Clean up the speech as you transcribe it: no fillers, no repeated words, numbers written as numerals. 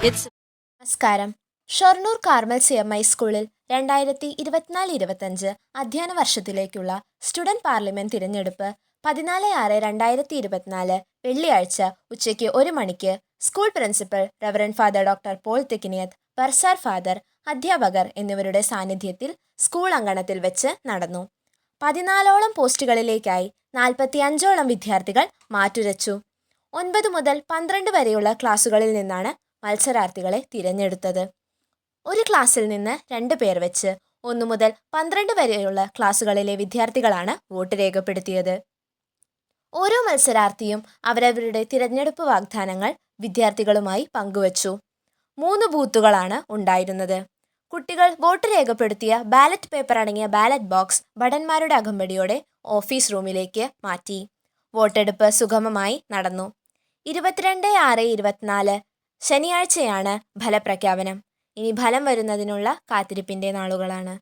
It's നമസ്കാരം. Shoranur Carmel CMI സ്കൂളിൽ 2024-25 അധ്യയന വർഷത്തിലേക്കുള്ള സ്റ്റുഡന്റ് പാർലമെന്റ് തിരഞ്ഞെടുപ്പ് 14/6/2024 വെള്ളിയാഴ്ച ഉച്ചയ്ക്ക് 1 മണിക്ക് school principal reverend father doctor Paul Thekkiniyath, bursar father, അധ്യാപകർ എന്നിവരുടെ സാന്നിധ്യത്തിൽ സ്കൂൾ അങ്കണത്തിൽ വെച്ച് നടന്നു. 14ഓളം പോസ്റ്റുകളിലേക്കായി 45ഓളം വിദ്യാർത്ഥികൾ മാറ്റുരച്ചു. 9 മുതൽ 12 വരെയുള്ള ക്ലാസുകളിൽ നിന്നാണ് മത്സരാർത്ഥികളെ തിരഞ്ഞെടുത്തത്. ഒരു ക്ലാസ്സിൽ നിന്ന് 2 പേർ വെച്ച് 1 മുതൽ 12 വരെയുള്ള ക്ലാസുകളിലെ വിദ്യാർത്ഥികളാണ് വോട്ട് രേഖപ്പെടുത്തിയത്. ഓരോ മത്സരാർത്ഥിയും അവരവരുടെ തിരഞ്ഞെടുപ്പ് വാഗ്ദാനങ്ങൾ വിദ്യാർത്ഥികളുമായി പങ്കുവച്ചു. 3 ബൂത്തുകളാണ് ഉണ്ടായിരുന്നത്. കുട്ടികൾ വോട്ട് രേഖപ്പെടുത്തിയ ബാലറ്റ് പേപ്പർ അടങ്ങിയ ബാലറ്റ് ബോക്സ് ഭടന്മാരുടെ അകമ്പടിയോടെ ഓഫീസ് റൂമിലേക്ക് മാറ്റി. വോട്ടെടുപ്പ് സുഗമമായി നടന്നു. 22/6/24 ശനിയാഴ്ചയാണ് ഫലപ്രഖ്യാപനം. ഇനി ഫലം വരുന്നതിനുള്ള കാത്തിരിപ്പിന്റെ നാളുകളാണ്.